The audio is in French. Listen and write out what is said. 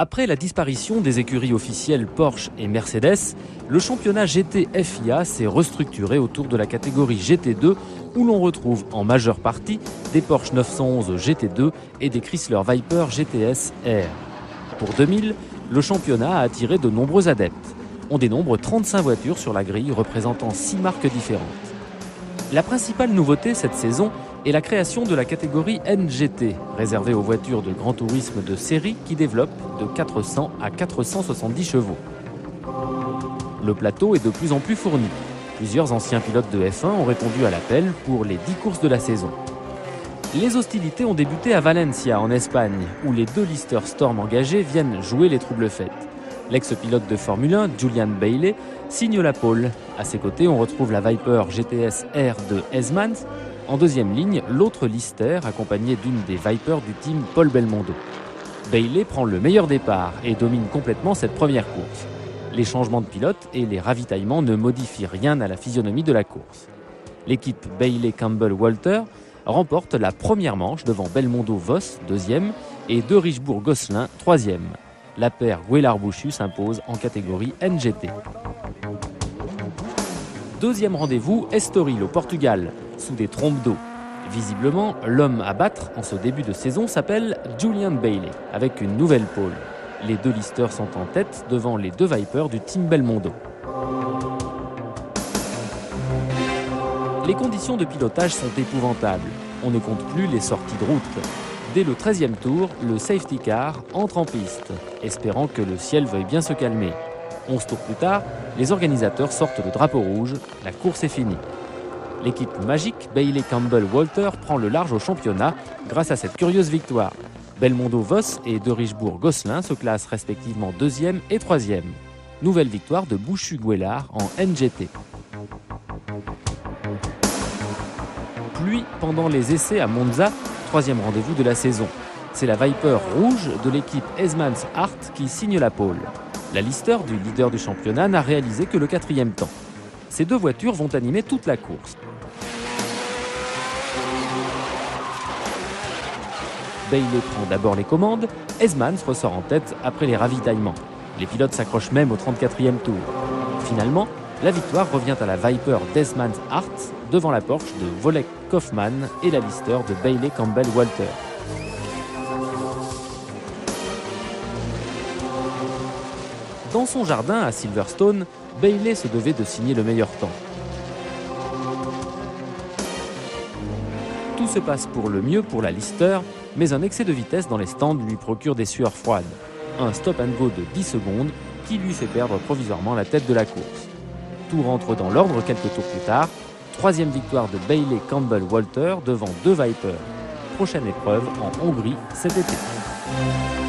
Après la disparition des écuries officielles Porsche et Mercedes, le championnat GT FIA s'est restructuré autour de la catégorie GT2 où l'on retrouve en majeure partie des Porsche 911 GT2 et des Chrysler Viper GTS R. Pour 2000, le championnat a attiré de nombreux adeptes. On dénombre 35 voitures sur la grille représentant 6 marques différentes. La principale nouveauté cette saison est la création de la catégorie NGT, réservée aux voitures de grand tourisme de série qui développent de 400 à 470 chevaux. Le plateau est de plus en plus fourni. Plusieurs anciens pilotes de F1 ont répondu à l'appel pour les 10 courses de la saison. Les hostilités ont débuté à Valencia, en Espagne, où les deux Lister Storm engagés viennent jouer les troubles fêtes. L'ex-pilote de Formule 1, Julian Bailey, signe la pole. À ses côtés, on retrouve la Viper GTS R de Heismans. En deuxième ligne, l'autre Lister, accompagné d'une des Vipers du team Paul Belmondo. Bailey prend le meilleur départ et domine complètement cette première course. Les changements de pilote et les ravitaillements ne modifient rien à la physionomie de la course. L'équipe Bailey-Campbell-Walter remporte la première manche devant Belmondo-Voss, deuxième, et De Richbourg-Gosselin, troisième. La paire Guélard-Bouchu s'impose en catégorie NGT. Deuxième rendez-vous, Estoril au Portugal, sous des trompes d'eau. Visiblement, l'homme à battre en ce début de saison s'appelle Julian Bailey, avec une nouvelle pole. Les deux Lister sont en tête devant les deux Vipers du team Belmondo. Les conditions de pilotage sont épouvantables. On ne compte plus les sorties de route. Dès le 13e tour, le safety car entre en piste, espérant que le ciel veuille bien se calmer. 11 tours plus tard, les organisateurs sortent le drapeau rouge, la course est finie. L'équipe magique Bailey-Campbell-Walter prend le large au championnat grâce à cette curieuse victoire. Belmondo-Voss et De Richbourg-Gosselin se classent respectivement 2e et 3e. Nouvelle victoire de Bouchu-Guélard en NGT. Pluie pendant les essais à Monza, 3e rendez-vous de la saison. C'est la Viper rouge de l'équipe Heismans-Hart qui signe la pole. La Lister du leader du championnat n'a réalisé que le 4e temps. Ces deux voitures vont animer toute la course. Bailey prend d'abord les commandes, Heismans ressort en tête après les ravitaillements. Les pilotes s'accrochent même au 34e tour. Finalement, la victoire revient à la Viper d'Heismans-Hart devant la Porsche de Volek-Kaufmann et la Lister de Bailey-Campbell-Walter. Dans son jardin à Silverstone, Bailey se devait de signer le meilleur temps. Tout se passe pour le mieux pour la Lister, mais un excès de vitesse dans les stands lui procure des sueurs froides. Un stop and go de 10 secondes qui lui fait perdre provisoirement la tête de la course. Tout rentre dans l'ordre quelques tours plus tard. 3e victoire de Bailey-Campbell-Walter devant deux Vipers. Prochaine épreuve en Hongrie cet été.